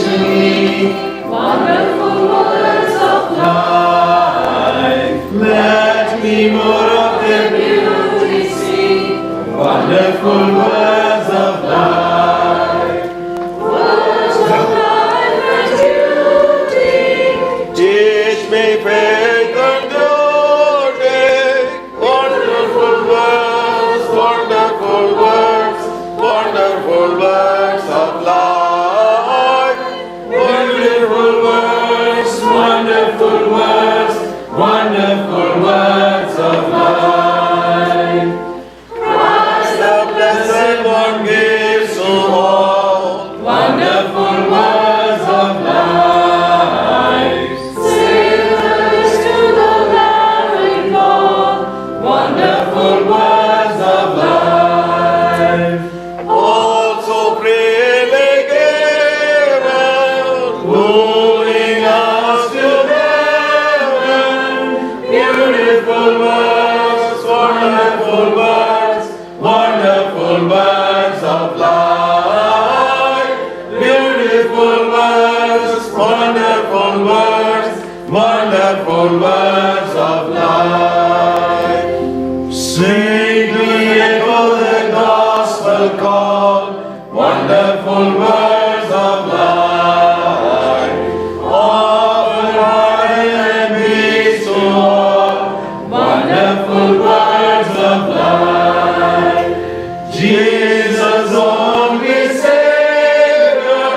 to me wonderful words of life. Let me more of their beauty see, wonderful words of life. Words of life and beauty, teach me faith and glory. Wonderful words, wonderful words, wonderful words of life. Beautiful words, wonderful words, wonderful words of life. Christ the blessed one gives to all, wonderful words of life. Sailors to the married Lord, wonderful words of life. Also freely given, wooing us to heaven. Beautiful words, wonderful words, wonderful words of life. Beautiful words, wonderful words, wonderful words of life. Sweetly echo the gospel call, wonderful words of life. Offer heart and peace to all, wonderful words of life. Jesus only Savior,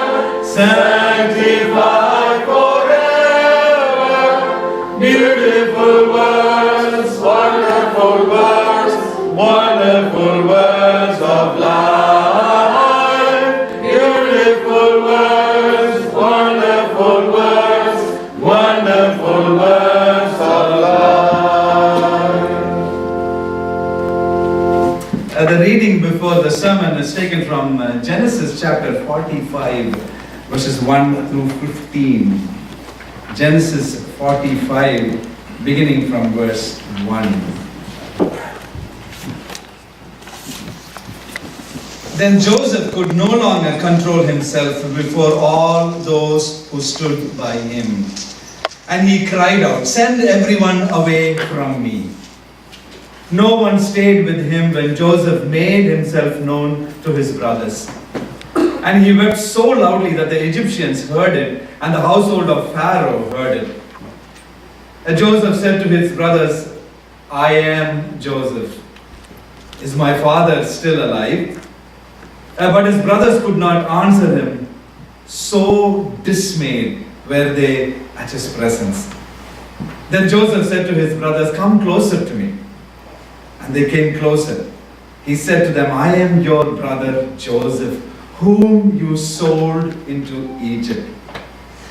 sanctified forever. Beautiful words, wonderful words, wonderful words of life. Beautiful words, wonderful words, wonderful words of life. The reading before the sermon is taken from Genesis chapter 45, verses 1 through 15. Genesis 45, beginning from verse 1. Then Joseph could no longer control himself before all those who stood by him. And he cried out, "Send everyone away from me." No one stayed with him when Joseph made himself known to his brothers. And he wept so loudly that the Egyptians heard it, and the household of Pharaoh heard it. And Joseph said to his brothers, "I am Joseph. Is my father still alive?" But his brothers could not answer him. So dismayed were they at his presence. Then Joseph said to his brothers, "Come closer to me." And they came closer. He said to them, "I am your brother Joseph, whom you sold into Egypt.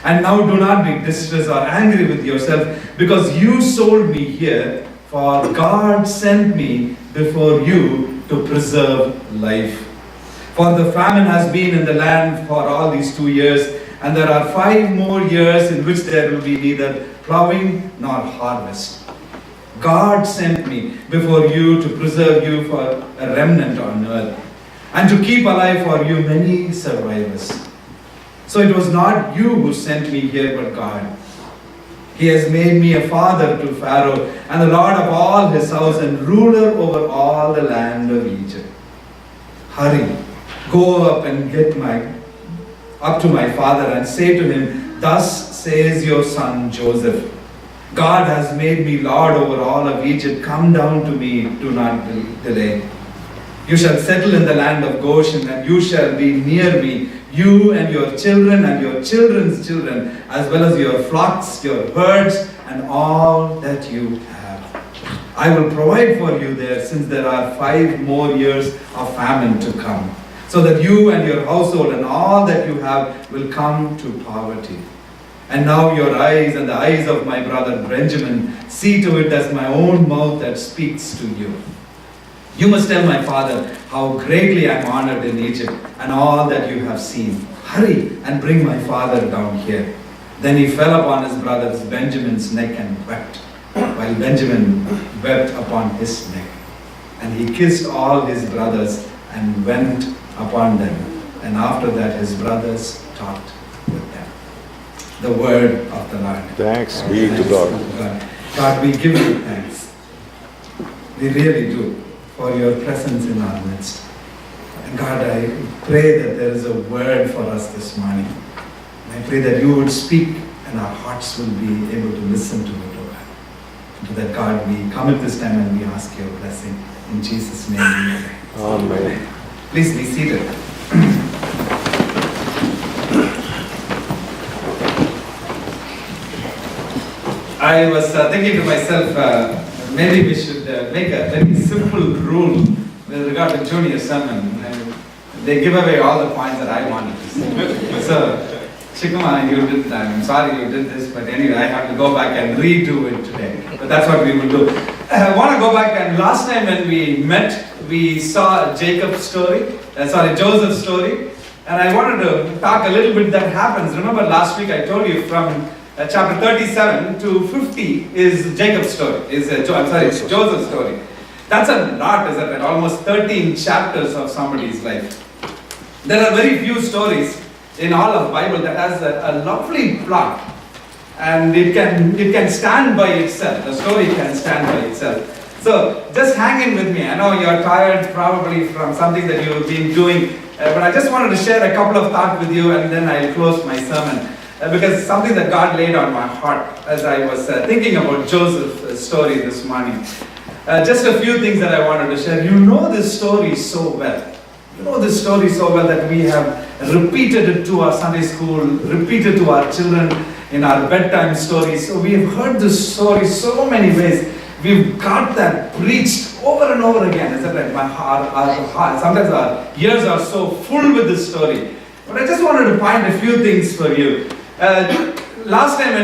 And now do not be distressed or angry with yourself, because you sold me here, for God sent me before you to preserve life. For the famine has been in the land for all these 2 years, and there are 5 more years in which there will be neither plowing nor harvest. God sent me before you to preserve you for a remnant on earth, and to keep alive for you many survivors. So it was not you who sent me here, but God. He has made me a father to Pharaoh, and the Lord of all his house, and ruler over all the land of Egypt. Hurry, go up and get up to my father, and say to him, Thus says your son Joseph, God has made me lord over all of Egypt. Come down to me, do not delay. You shall settle in the land of Goshen, and you shall be near me, you and your children and your children's children, as well as your flocks, your herds, and all that you have. I will provide for you there, since there are 5 more years of famine to come, so that you and your household and all that you have will come to poverty. And now your eyes and the eyes of my brother Benjamin see to it as my own mouth that speaks to you. You must tell my father how greatly I am honored in Egypt, and all that you have seen. Hurry and bring my father down here. Then he fell upon his brother Benjamin's neck and wept, while Benjamin wept upon his neck. And he kissed all his brothers and went upon them. And after that his brothers talked with them. the word of the Lord. Thanks be to God. God, we give you thanks. We really do for your presence in our midst. And God, I pray that there is a word for us this morning. And I pray that you would speak and our hearts will be able to listen to it, oh God. To that, God, we come at this time and we ask your blessing. In Jesus' name we pray. Amen. Please be seated. I was thinking to myself, maybe we should make a very simple rule with regard to junior sermon. They give away all the points that I wanted to say. So, Shikuma, you did that. I'm sorry you did this, but anyway, I have to go back and redo it today. But that's what we will do. I want to go back, and last time when we met, we saw Jacob's story, Joseph's story. And I wanted to talk a little bit that happens. Remember last week I told you from chapter 37 to 50 is Jacob's story, Joseph's story. That's a lot, isn't it? Almost 13 chapters of somebody's life. There are very few stories in all of the Bible that has a lovely plot, and it can stand by itself. The story can stand by itself. So just hang in with me. I know you're tired probably from something that you've been doing, but I just wanted to share a couple of thoughts with you, and then I'll close my sermon. Because something that God laid on my heart as I was thinking about Joseph's story this morning. Just a few things that I wanted to share. You know this story so well. You know this story so well that we have repeated it to our Sunday school, repeated to our children in our bedtime stories. So we have heard this story so many ways. We've got that preached over and over again. Isn't it? Sometimes our ears are so full with this story. But I just wanted to point a few things for you. Last time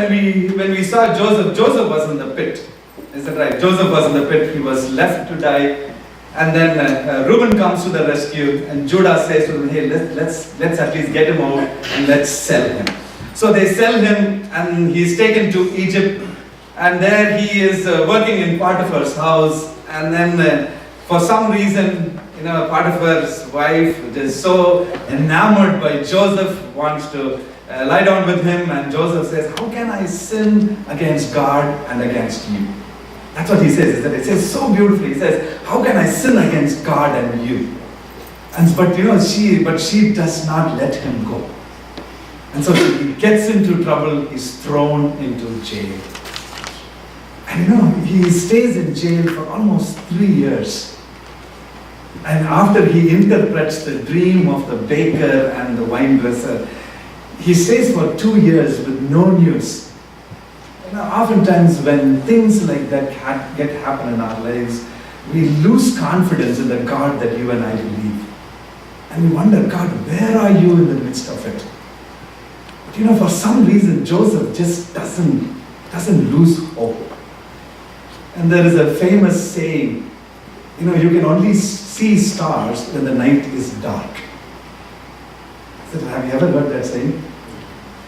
when we saw Joseph was in the pit. Is that right? Joseph was in the pit. He was left to die. And then Reuben comes to the rescue, and Judah says to him, hey, let's at least get him out and let's sell him. So they sell him, and he's taken to Egypt, and there he is working in Potiphar's house. And then for some reason, Potiphar's wife is so enamored by Joseph, wants to lie down with him, and Joseph says, how can I sin against God and against you? That's what he says, isn't it? It says so beautifully. He says, how can I sin against God and you? But she does not let him go. And so he gets into trouble, he's thrown into jail. And he stays in jail for almost 3 years. And after he interprets the dream of the baker and the wine dresser, he stays for 2 years with no news. Oftentimes when things like that happen in our lives, we lose confidence in the God that you and I believe. And we wonder, God, where are you in the midst of it? But for some reason, Joseph just doesn't lose hope. And there is a famous saying, you can only see stars when the night is dark. Have you ever heard that saying?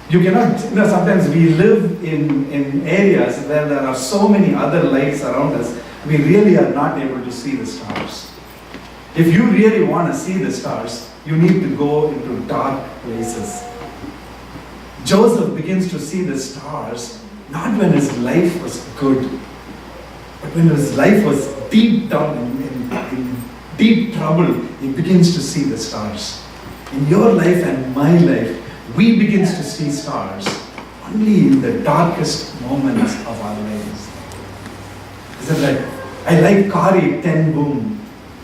You cannot, sometimes we live in areas where there are so many other lights around us, we really are not able to see the stars. If you really want to see the stars, you need to go into dark places. Joseph begins to see the stars, not when his life was good, but when his life was deep down in deep trouble, he begins to see the stars. In your life and my life, we begin to see stars only in the darkest moments of our lives. Isn't that? I like Kari Ten Boom,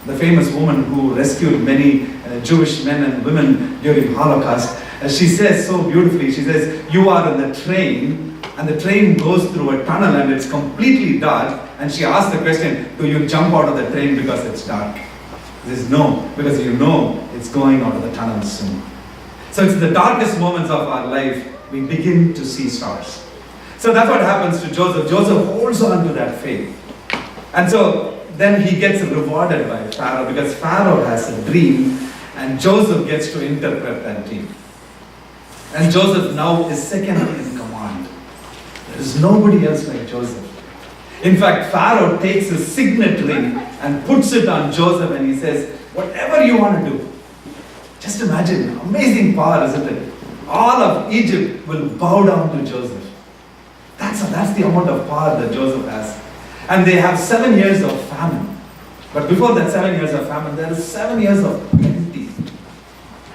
the famous woman who rescued many Jewish men and women during Holocaust. She says so beautifully, she says, you are in the train, and the train goes through a tunnel and it's completely dark, and she asks the question, do you jump out of the train because it's dark? She says, no, because it's going out of the tunnel soon. So it's the darkest moments of our life we begin to see stars. So that's what happens to Joseph. Joseph holds on to that faith. And so then he gets rewarded by Pharaoh, because Pharaoh has a dream and Joseph gets to interpret that dream. And Joseph now is second in command. There is nobody else like Joseph. In fact, Pharaoh takes his signet ring and puts it on Joseph, and he says, whatever you want to do. Just imagine, amazing power, isn't it? all of Egypt will bow down to Joseph. That's the amount of power that Joseph has. And they have 7 years of famine. But before that 7 years of famine, there is 7 years of plenty.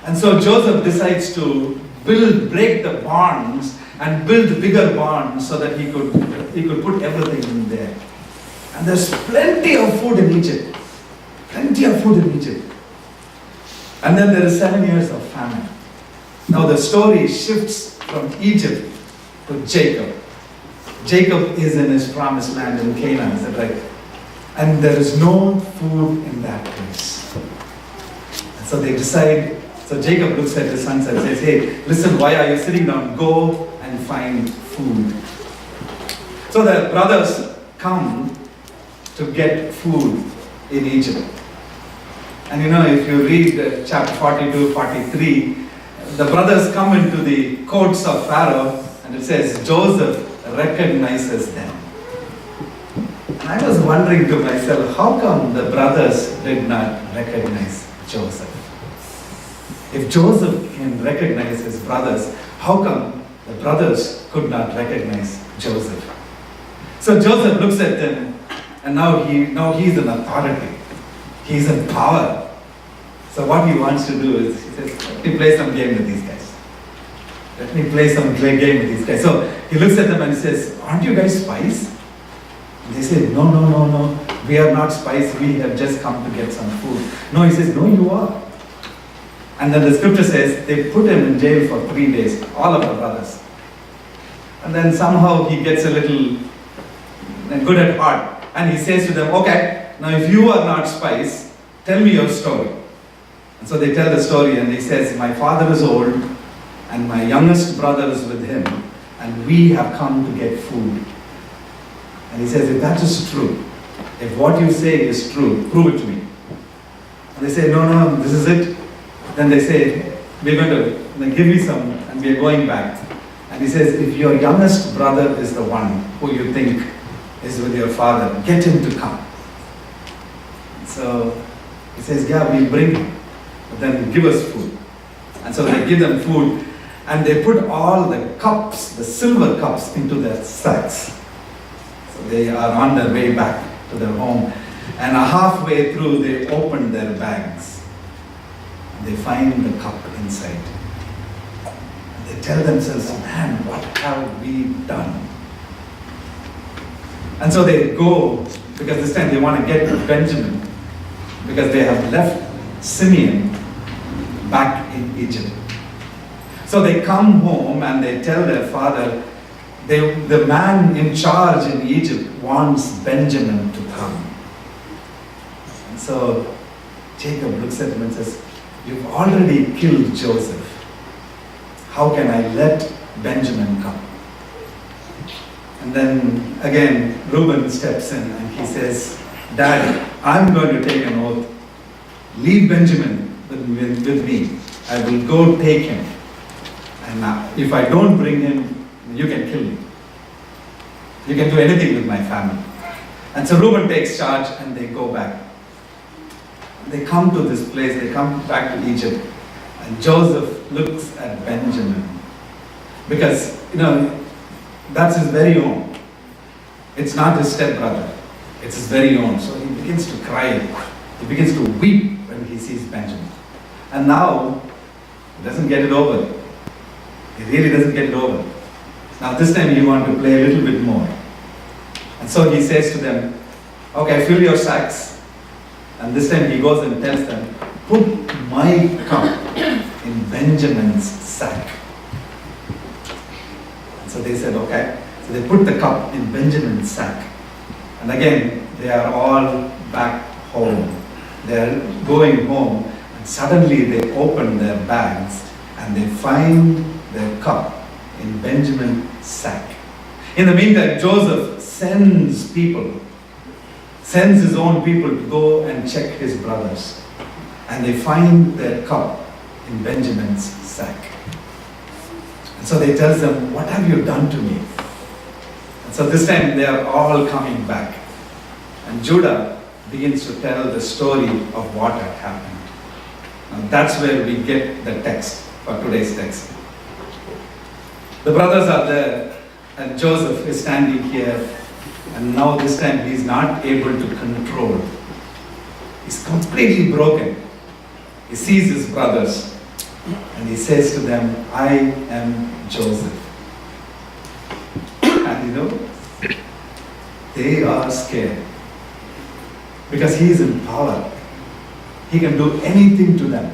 And so Joseph decides to break the bonds and build bigger bonds so that he could put everything in there. And there's plenty of food in Egypt. Plenty of food in Egypt. And then there is 7 years of famine. Now the story shifts from Egypt to Jacob. Jacob is in his promised land in Canaan, is that right? And there is no food in that place. And so they decide, so Jacob looks at his sons and says, hey, listen, why are you sitting down? Go and find food. So the brothers come to get food in Egypt. And you know, if you read chapter 42, 43, the brothers come into the courts of Pharaoh, and it says Joseph recognizes them. And I was wondering to myself, how come the brothers did not recognize Joseph? If Joseph can recognize his brothers, how come the brothers could not recognize Joseph? So Joseph looks at them, and now he's an authority. He's in power. So what he wants to do is, he says, let me play some game with these guys. Let me play some game with these guys. So he looks at them and he says, aren't you guys spies? And they say, no. We are not spies. We have just come to get some food. No, he says, no, you are. And then the scripture says, they put him in jail for 3 days, all of the brothers. And then somehow he gets a little good at heart. And he says to them, okay, now if you are not spies, tell me your story. And so they tell the story, and he says, my father is old, and my youngest brother is with him, and we have come to get food. And he says, if that is true, if what you say is true, prove it to me. And they say, no, this is it. Then they say, we're going to give you some, and we are going back. And he says, if your youngest brother is the one who you think is with your father, get him to come. So he says, yeah, we'll bring him. But then give us food. And so they give them food, and they put all the cups, the silver cups, into their sacks. So they are on their way back to their home. And halfway through, they open their bags. And they find the cup inside. And they tell themselves, man, what have we done? And so they go, because this time they want to get Benjamin, because they have left Simeon back in Egypt. So they come home and they tell their father, the man in charge in Egypt wants Benjamin to come. And so Jacob looks at him and says, you've already killed Joseph. How can I let Benjamin come? And then again, Reuben steps in and he says, Dad, I'm going to take an oath. Leave Benjamin with me. I will go take him. And if I don't bring him, you can kill me. You can do anything with my family. And so Reuben takes charge and they go back. They come to this place, they come back to Egypt. And Joseph looks at Benjamin. Because, that's his very own. It's not his stepbrother. It's his very own. So he begins to cry. He begins to weep when he sees Benjamin. And now, he doesn't get it over. He really doesn't get it over. Now this time he wants to play a little bit more. And so he says to them, okay, fill your sacks. And this time he goes and tells them, put my cup in Benjamin's sack. And so they said, okay. So they put the cup in Benjamin's sack. And again, they are all back home. They are going home, and suddenly they open their bags and they find their cup in Benjamin's sack. In the meantime, Joseph sends his own people to go and check his brothers. And they find their cup in Benjamin's sack. And so they tell them, what have you done to me? And so this time they are all coming back. And Judah begins to tell the story of what had happened. And that's where we get the text for today's text. The brothers are there, and Joseph is standing here, and now this time he is not able to control. He's completely broken. He sees his brothers, and he says to them, I am Joseph. And they are scared. Because he is in power. He can do anything to them.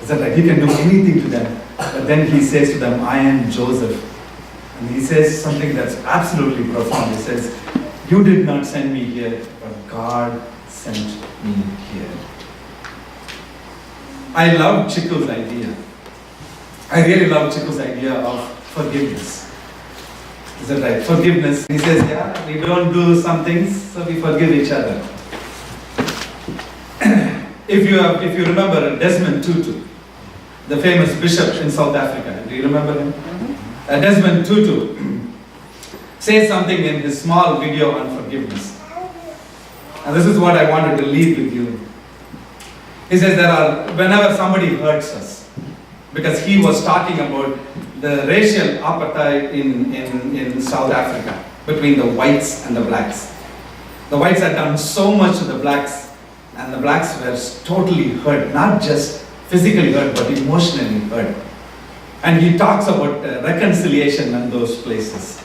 Is that right? He can do anything to them. But then he says to them, I am Joseph. And he says something that's absolutely profound. He says, you did not send me here, but God sent me here. I love Chiku's idea. I really love Chiku's idea of forgiveness. Is that right? Forgiveness. He says, yeah, we don't do some things, so we forgive each other. If you remember Desmond Tutu, the famous bishop in South Africa, do you remember him? Desmond Tutu says something in his small video on forgiveness. And this is what I wanted to leave with you. He says whenever somebody hurts us, because he was talking about the racial apartheid in South Africa between the whites and the blacks. The whites had done so much to the blacks, and the blacks were totally hurt, not just physically hurt, but emotionally hurt. And he talks about reconciliation in those places.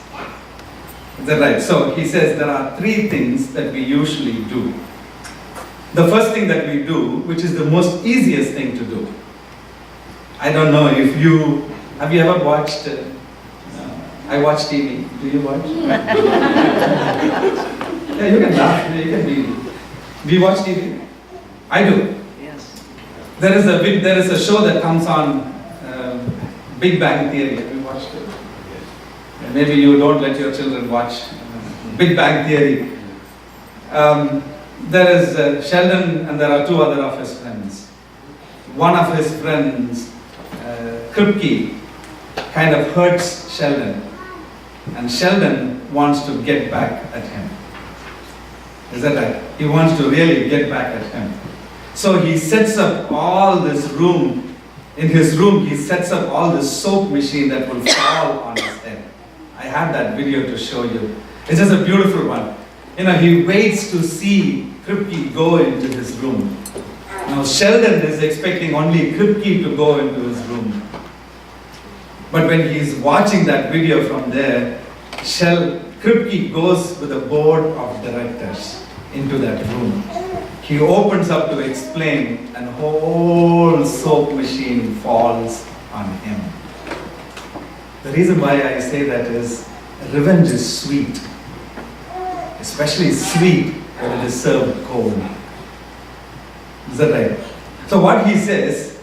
Is that right? So he says there are 3 things that we usually do. The first thing that we do, which is the most easiest thing to do. I don't know if have you ever watched, I watch TV. Do you watch? Yeah, you can laugh. You can do you watch TV? I do. Yes. There is a show that comes on, Big Bang Theory. Have you watched it? Maybe you don't let your children watch Big Bang Theory. There is Sheldon, and there are 2 other of his friends. One of his friends, Kripke, kind of hurts Sheldon, and Sheldon wants to get back at him. Is that right? He wants to really get back at him. So he sets up all this room. In his room, he sets up all this soap machine that will fall on his head. I have that video to show you. It's just a beautiful one. He waits to see Kripke go into his room. Now Sheldon is expecting only Kripke to go into his room. But when he's watching that video from there, Kripke goes with a board of directors into that room. He opens up to explain, and the whole soap machine falls on him. The reason why I say that is, revenge is sweet. Especially sweet when it is served cold. Is that right? So what he says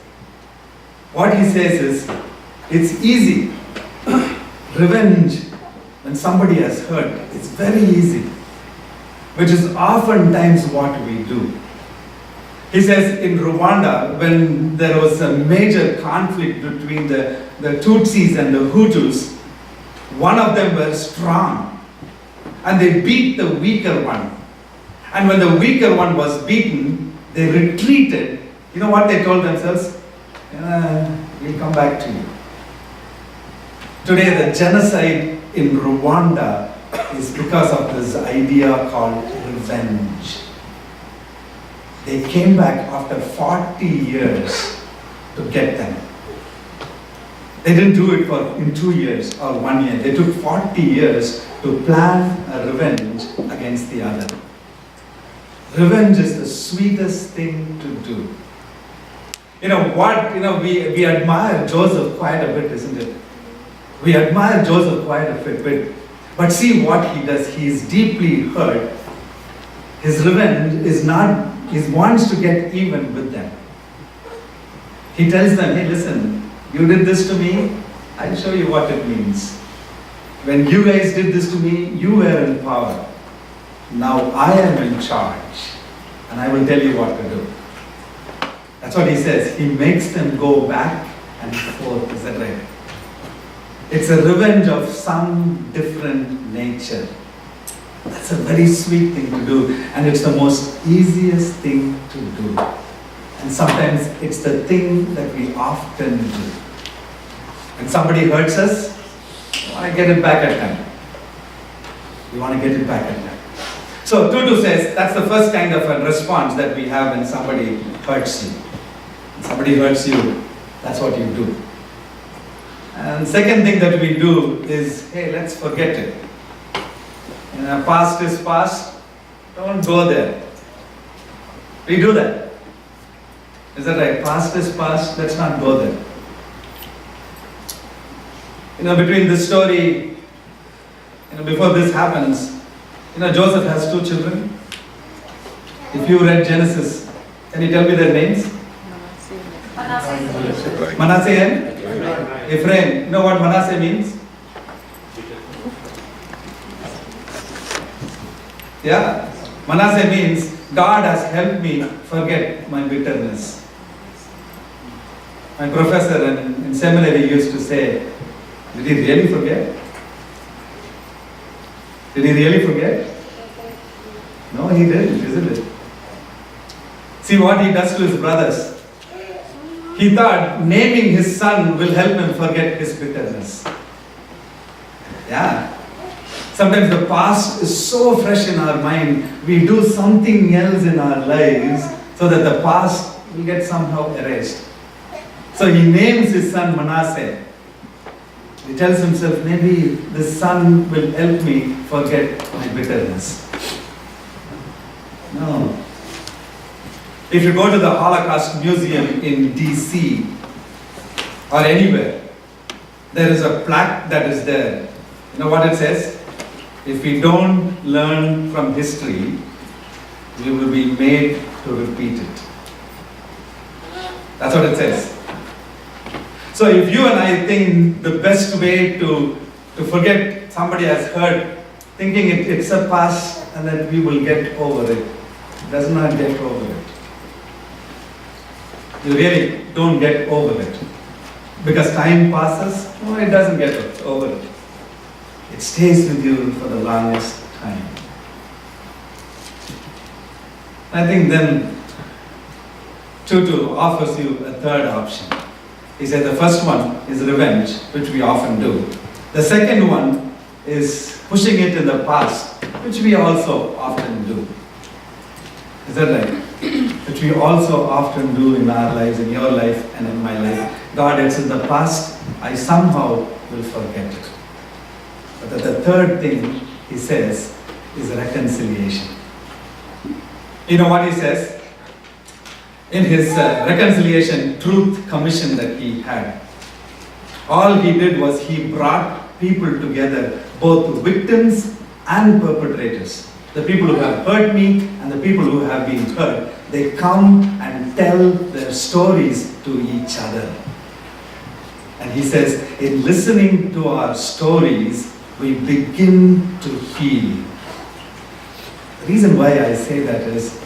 is, it's easy. Revenge, when somebody has hurt, it's very easy. Which is oftentimes what we do. He says in Rwanda, when there was a major conflict between the Tutsis and the Hutus, one of them were strong, and they beat the weaker one. And when the weaker one was beaten, they retreated. You know what they told themselves? We'll come back to you. Today, the genocide in Rwanda is because of this idea called revenge. They came back after 40 years to get them. They didn't do it in 2 years or 1 year. They took 40 years to plan a revenge against the other. Revenge is the sweetest thing to do. We admire Joseph quite a bit, isn't it? We admire Joseph quite a bit. But see what he does. He is deeply hurt. His revenge is not, he wants to get even with them. He tells them, hey, listen, you did this to me, I'll show you what it means. When you guys did this to me, you were in power. Now I am in charge, and I will tell you what to do. That's what he says. He makes them go back and forth. Is that right? It's a revenge of some different nature. That's a very sweet thing to do, and it's the most easiest thing to do. And sometimes it's the thing that we often do. When somebody hurts us, want to get it back at time. You want to get it back at time. So Tutu says that's the first kind of a response that we have when somebody hurts you. When somebody hurts you, that's what you do. And second thing that we do is, hey, let's forget it. Past is past. Don't go there. We do that. Is that right? Past is past. Let's not go there. Between this story, before this happens, Joseph has 2 children. If you read Genesis, can you tell me their names? Manasseh and Ephraim. You know what Manasseh means? Yeah. Manasseh means God has helped me forget my bitterness. My professor in seminary used to say, did he really forget? Did he really forget? No, he didn't, isn't it? See what he does to his brothers. He thought naming his son will help him forget his bitterness. Yeah. Sometimes the past is so fresh in our mind, we do something else in our lives so that the past will get somehow erased. So he names his son Manasseh. He tells himself, maybe this son will help me forget my bitterness. No. If you go to the Holocaust Museum in DC or anywhere, there is a plaque that is there. You know what it says? If we don't learn from history, we will be made to repeat it. That's what it says. So if you and I think the best way to forget somebody has hurt, thinking it's a past and that we will get over it, does not get over it. You really don't get over it. Because time passes, no, it doesn't get over it. It stays with you for the longest time. I think then Tutu offers you a third option. He said the first one is revenge, which we often do. The second one is pushing it in the past, which we also often do. Is that right? Which we also often do in our lives, in your life and in my life. God, it's in the past, I somehow will forget it. But the third thing he says is reconciliation. You know what he says? In his reconciliation truth commission that he had, all he did was he brought people together, both victims and perpetrators. The people who have hurt me and the people who have been hurt, they come and tell their stories to each other. And he says, in listening to our stories, we begin to heal. The reason why I say that is,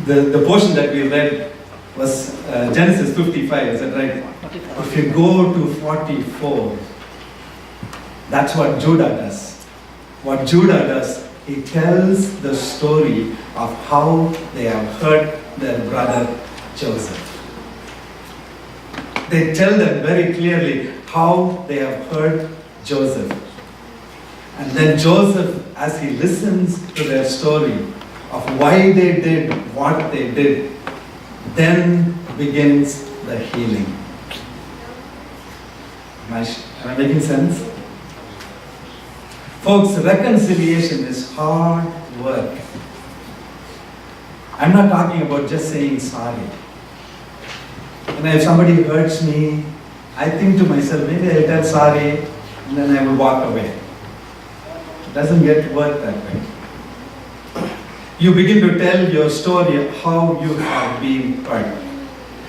the portion that we read was Genesis 55, is that right? 44. If you go to 44, that's what Judah does. What Judah does, he tells the story of how they have hurt their brother Joseph. They tell them very clearly how they have hurt Joseph. And then Joseph, as he listens to their story of why they did what they did, then begins the healing. Am I making sense? Folks, reconciliation is hard work. I'm not talking about just saying sorry. And if somebody hurts me, I think to myself, maybe I'll tell sorry, and then I will walk away. It doesn't get work that way. You begin to tell your story of how you have been hurt.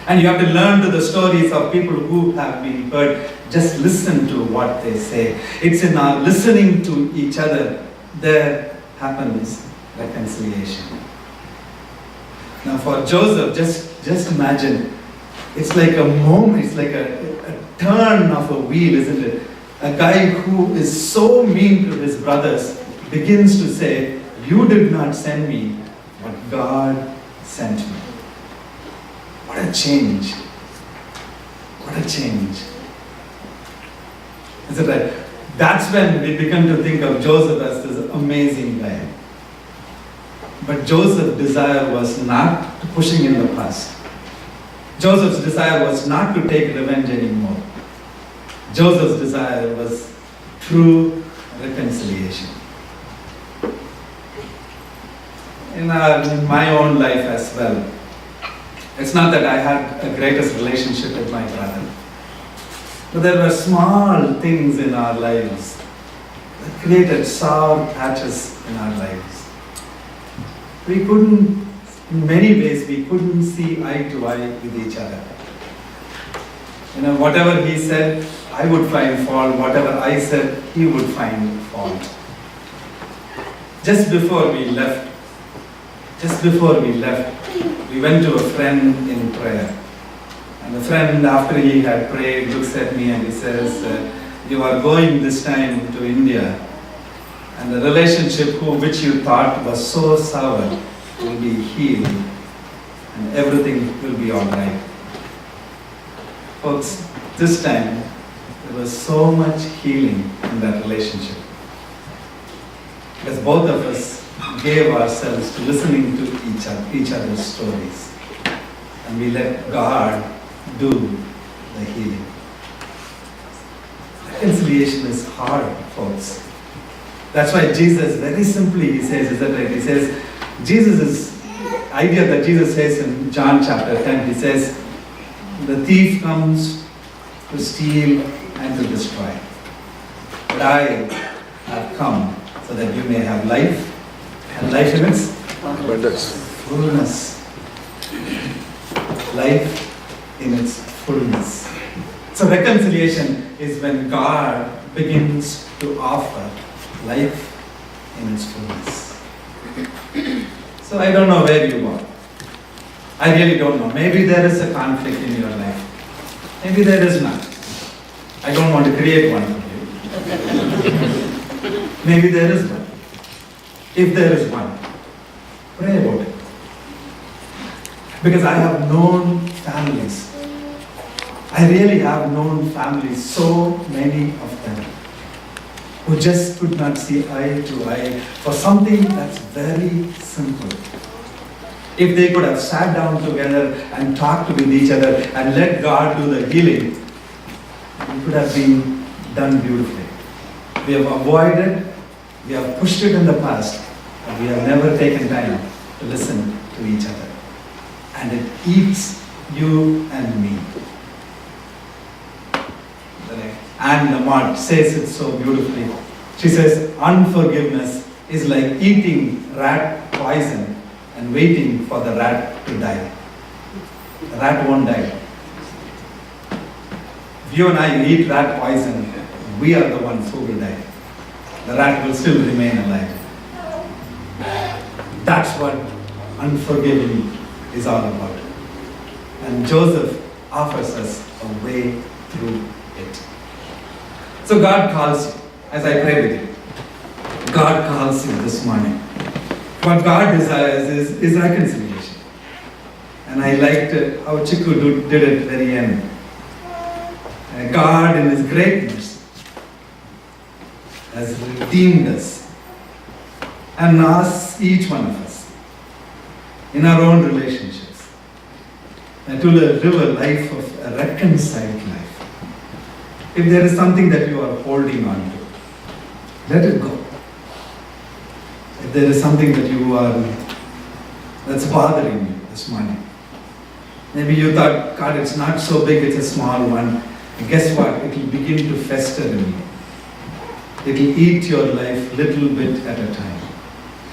And you have to learn to the stories of people who have been hurt. Just listen to what they say. It's in our listening to each other, there happens reconciliation. Now for Joseph, just imagine, it's like a moment, it's like a turn of a wheel, isn't it? A guy who is so mean to his brothers begins to say, you did not send me, but God sent me. What a change. What a change. Is it right? That's when we begin to think of Joseph as this amazing guy. But Joseph's desire was not to pushing in the past. Joseph's desire was not to take revenge anymore. Joseph's desire was true reconciliation. In my own life as well, it's not that I had the greatest relationship with my brother, but there were small things in our lives that created sour patches in our lives. We couldn't, in many ways, we couldn't see eye to eye with each other. Whatever he said, I would find fault. Whatever I said, he would find fault. Just before we left, we went to a friend in prayer. And the friend, after he had prayed, looks at me and he says, you are going this time to India, and the relationship which you thought was so sour will be healed, and everything will be all right. Folks, this time, there was so much healing in that relationship. Because both of us gave ourselves to listening to each other's stories. And we let God do the healing. Reconciliation is hard, folks. That's why Jesus, very simply, he says, is that right? He says, Jesus' idea that Jesus says in John chapter 10, he says, the thief comes to steal and to destroy. But I have come so that you may have life, and life in its fullness. Life in its fullness. So reconciliation is when God begins to offer life in its fullness. So I don't know where you are. I really don't know. Maybe there is a conflict in your life. Maybe there is not. I don't want to create one for you. Maybe there is one. If there is one, pray about it. Because I have known families. I really have known families, so many of them, who just could not see eye to eye for something that's very simple. If they could have sat down together and talked with each other and let God do the healing, it could have been done beautifully. We have avoided, we have pushed it in the past, and we have never taken time to listen to each other. And it eats you and me. Anne Lamott says it so beautifully. She says, unforgiveness is like eating rat poison and waiting for the rat to die. The rat won't die. If you and I eat rat poison, we are the ones who will die. The rat will still remain alive. That's what unforgiving is all about. And Joseph offers us a way through it. So God calls you, as I pray with you. God calls you this morning. What God desires is reconciliation. And I liked how Chiku did it very end. God in His greatness has redeemed us and asks each one of us in our own relationships to live a life of a reconciled life. If there is something that you are holding on to, let it go. If there is something that that's bothering you this morning, maybe you thought, God, it's not so big, it's a small one. And guess what? It will begin to fester in you. It will eat your life little bit at a time.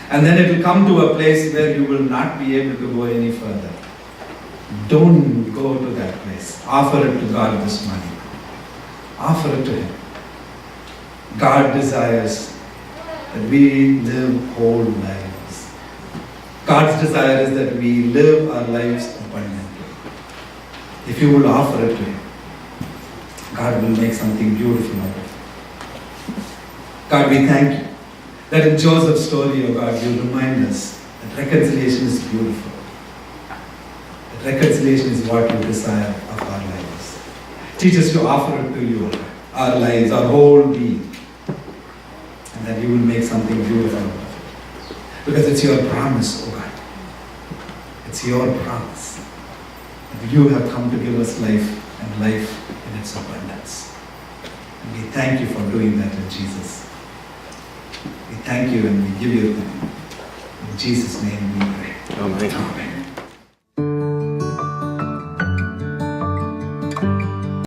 And then it will come to a place where you will not be able to go any further. Don't go to that place. Offer it to God this morning. Offer it to Him. God desires that we live whole lives. God's desire is that we live our lives abundantly. If you will offer it to Him, God will make something beautiful out of it. God, we thank you that in Joseph's story, oh God, you remind us that reconciliation is beautiful. That reconciliation is what you desire of our lives. Teach us to offer it to you, oh God. our lives, our whole being. And that you will make something beautiful out of it. Because it's your promise, oh God. It's your promise. That you have come to give us life and life in its abundance. And we thank you for doing that in Jesus. We thank you and we give you thanks. In Jesus' name we pray. Amen. Amen.